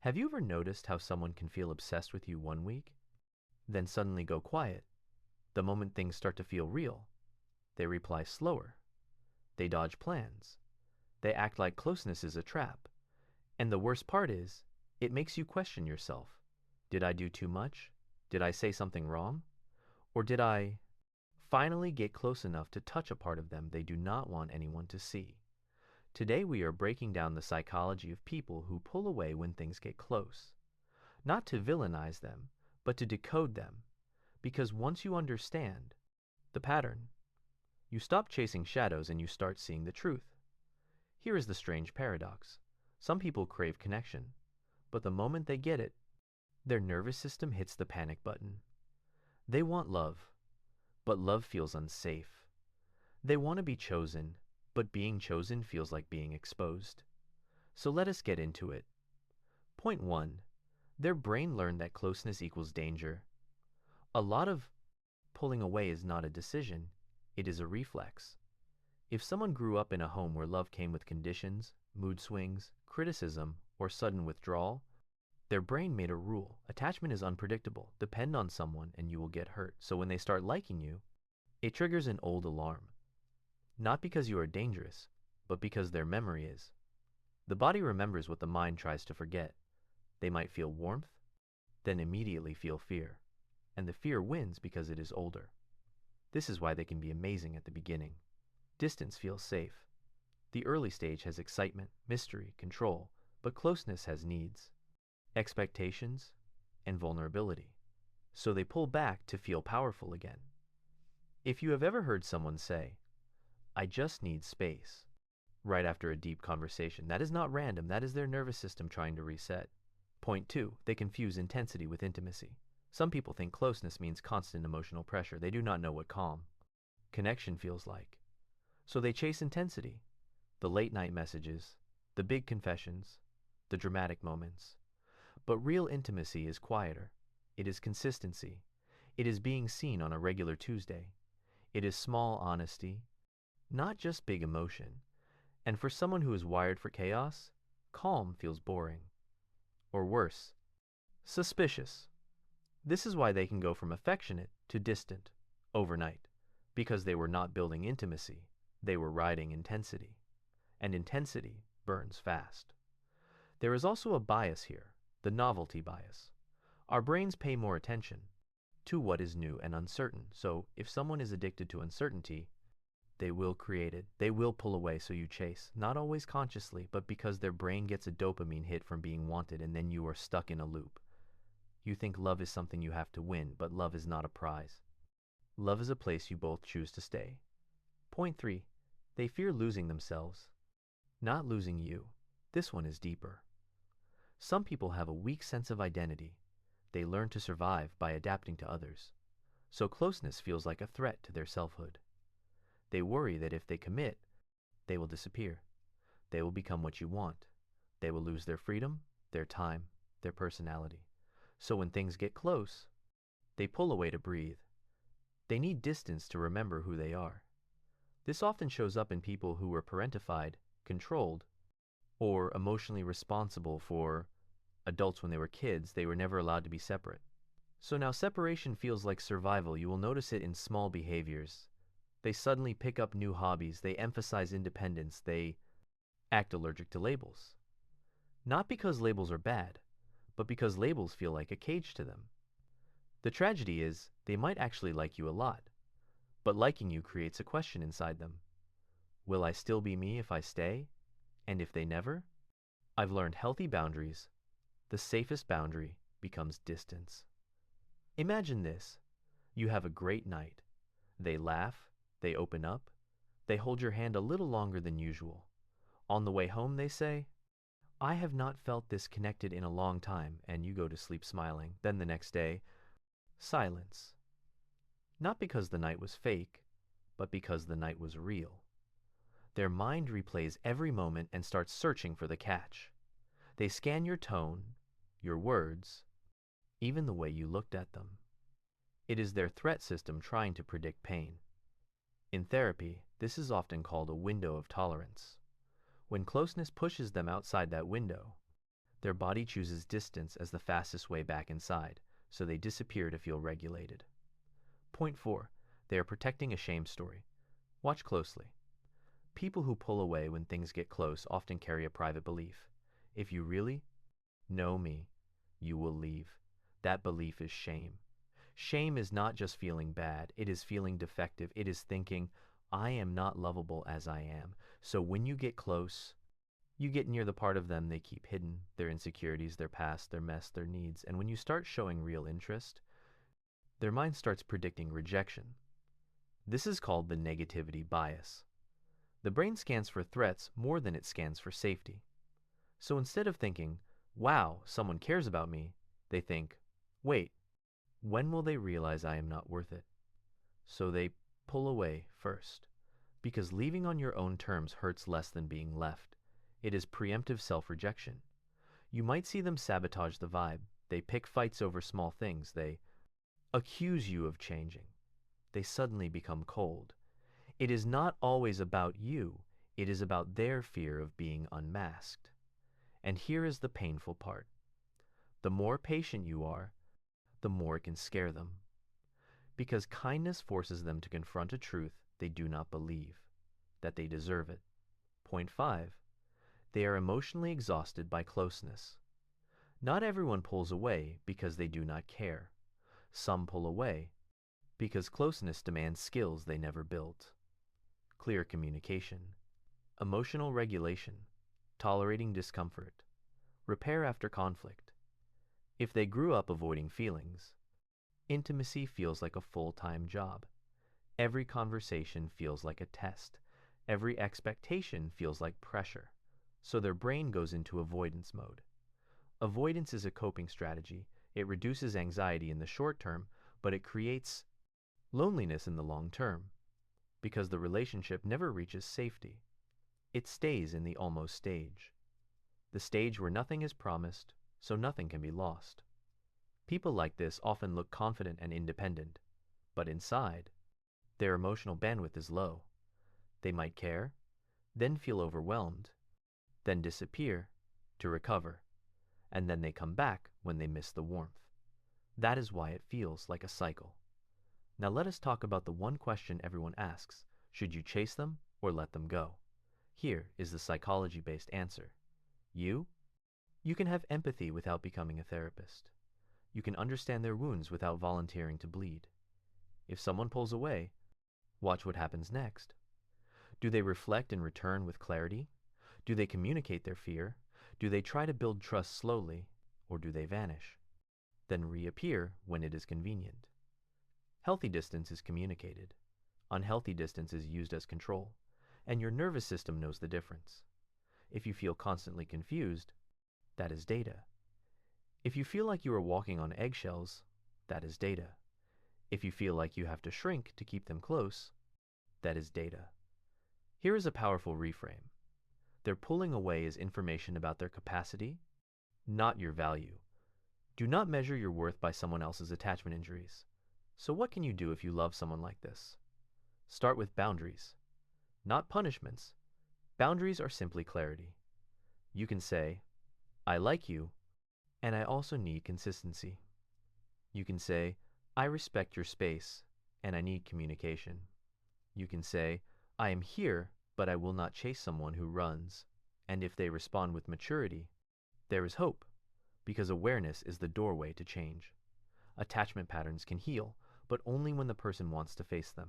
Have you ever noticed how someone can feel obsessed with you one week, then suddenly go quiet? The moment things start to feel real, they reply slower. They dodge plans. They act like closeness is a trap. And the worst part is, it makes you question yourself. Did I do too much? Did I say something wrong? Or did I finally get close enough to touch a part of them they do not want anyone to see? Today we are breaking down the psychology of people who pull away when things get close. Not to villainize them, but to decode them. Because once you understand the pattern, you stop chasing shadows and you start seeing the truth. Here is the strange paradox. Some people crave connection, but the moment they get it, their nervous system hits the panic button. They want love, but love feels unsafe. They want to be chosen, but being chosen feels like being exposed. So let us get into it. Point 1. Their brain learned that closeness equals danger. A lot of pulling away is not a decision, it is a reflex. If someone grew up in a home where love came with conditions, mood swings, criticism, or sudden withdrawal, their brain made a rule. Attachment is unpredictable. Depend on someone and you will get hurt. So when they start liking you, it triggers an old alarm. Not because you are dangerous, but because their memory is. The body remembers what the mind tries to forget. They might feel warmth, then immediately feel fear. And the fear wins because it is older. This is why they can be amazing at the beginning. Distance feels safe. The early stage has excitement, mystery, control, but closeness has needs, expectations, and vulnerability. So they pull back to feel powerful again. If you have ever heard someone say, "I just need space," right after a deep conversation, that is not random, that is their nervous system trying to reset. Point 2, they confuse intensity with intimacy. Some people think closeness means constant emotional pressure. They do not know what calm connection feels like. So they chase intensity, the late night messages, the big confessions, the dramatic moments. But real intimacy is quieter. It is consistency. It is being seen on a regular Tuesday. It is small honesty, not just big emotion. And for someone who is wired for chaos, calm feels boring. Or worse, suspicious. This is why they can go from affectionate to distant overnight, because they were not building intimacy, they were riding intensity. And intensity burns fast. There is also a bias here, the novelty bias. Our brains pay more attention to what is new and uncertain. So if someone is addicted to uncertainty, they will create it. They will pull away, so you chase, not always consciously, but because their brain gets a dopamine hit from being wanted, and then you are stuck in a loop. You think love is something you have to win, but love is not a prize. Love is a place you both choose to stay. Point 3. They fear losing themselves, not losing you. This one is deeper. Some people have a weak sense of identity. They learn to survive by adapting to others. So closeness feels like a threat to their selfhood. They worry that if they commit, they will disappear. They will become what you want. They will lose their freedom, their time, their personality. So when things get close, they pull away to breathe. They need distance to remember who they are. This often shows up in people who were parentified, controlled, or emotionally responsible for adults when they were kids. They were never allowed to be separate. So now separation feels like survival. You will notice it in small behaviors. They suddenly pick up new hobbies. They emphasize independence. They act allergic to labels. Not because labels are bad, but because labels feel like a cage to them. The tragedy is, they might actually like you a lot, but liking you creates a question inside them. Will I still be me if I stay? And if they never? I've learned healthy boundaries. The safest boundary becomes distance. Imagine this. You have a great night. They laugh, they open up, they hold your hand a little longer than usual. On the way home they say, "I have not felt this connected in a long time," and you go to sleep smiling. Then the next day, silence. Not because the night was fake, but because the night was real. Their mind replays every moment and starts searching for the catch. They scan your tone, your words, even the way you looked at them. It is their threat system trying to predict pain. In therapy, this is often called a window of tolerance. When closeness pushes them outside that window, Their body chooses distance as the fastest way back inside, so they disappear to feel regulated. Point 4. They are protecting a shame story. Watch closely. People who pull away when things get close often carry a private belief. If you really know me, you will leave. That belief is shame. Shame is not just feeling bad, it is feeling defective. It is thinking, I am not lovable as I am. So when you get close, you get near the part of them they keep hidden, their insecurities, their past, their mess, their needs. And when you start showing real interest, their mind starts predicting rejection. This is called the negativity bias. The brain scans for threats more than it scans for safety. So instead of thinking, wow, someone cares about me, they think, wait, when will they realize I am not worth it? So they pull away first. Because leaving on your own terms hurts less than being left. It is preemptive self-rejection. You might see them sabotage the vibe. They pick fights over small things. They accuse you of changing. They suddenly become cold. It is not always about you. It is about their fear of being unmasked. And here is the painful part. The more patient you are, the more it can scare them. Because kindness forces them to confront a truth they do not believe, that they deserve it. Point 5. They are emotionally exhausted by closeness. Not everyone pulls away because they do not care. Some pull away because closeness demands skills they never built. Clear communication, emotional regulation, tolerating discomfort, repair after conflict. If they grew up avoiding feelings, intimacy feels like a full-time job. Every conversation feels like a test. Every expectation feels like pressure. So their brain goes into avoidance mode. Avoidance is a coping strategy. It reduces anxiety in the short term, but it creates loneliness in the long term, because the relationship never reaches safety. It stays in the almost stage, the stage where nothing is promised, so nothing can be lost. People like this often look confident and independent, but inside, their emotional bandwidth is low. They might care, then feel overwhelmed, then disappear to recover, and then they come back when they miss the warmth. That is why it feels like a cycle. Now let us talk about the one question everyone asks: should you chase them or let them go? Here is the psychology-based answer. You can have empathy without becoming a therapist. You can understand their wounds without volunteering to bleed. If someone pulls away, watch what happens next. Do they reflect and return with clarity? Do they communicate their fear? Do they try to build trust slowly, or do they vanish, then reappear when it is convenient? Healthy distance is communicated. Unhealthy distance is used as control, and your nervous system knows the difference. If you feel constantly confused, that is data. If you feel like you are walking on eggshells, that is data. If you feel like you have to shrink to keep them close, that is data. Here is a powerful reframe. Their pulling away is information about their capacity, not your value. Do not measure your worth by someone else's attachment injuries. So what can you do if you love someone like this? Start with boundaries, not punishments. Boundaries are simply clarity. You can say, I like you, and I also need consistency. You can say, I respect your space, and I need communication. You can say, I am here, but I will not chase someone who runs. And if they respond with maturity, there is hope, because awareness is the doorway to change. Attachment patterns can heal, but only when the person wants to face them.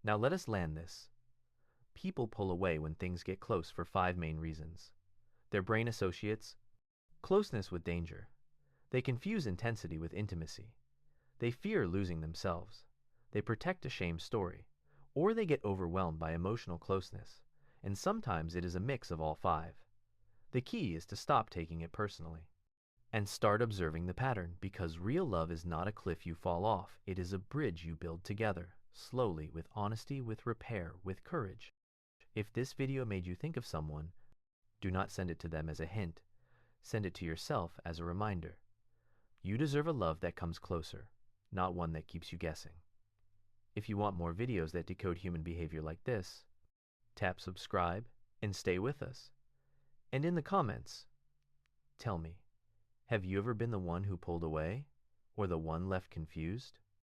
Now let us land this. People pull away when things get close for 5 main reasons. Their brain associates closeness with danger. They confuse intensity with intimacy. They fear losing themselves. They protect a shame story. Or they get overwhelmed by emotional closeness. And sometimes it is a mix of all 5. The key is to stop taking it personally and start observing the pattern, because real love is not a cliff you fall off. It is a bridge you build together, slowly, with honesty, with repair, with courage. If this video made you think of someone, do not send it to them as a hint. Send it to yourself as a reminder. You deserve a love that comes closer, not one that keeps you guessing. If you want more videos that decode human behavior like this, tap subscribe and stay with us. And in the comments, Tell me, have you ever been the one who pulled away, or the one left confused?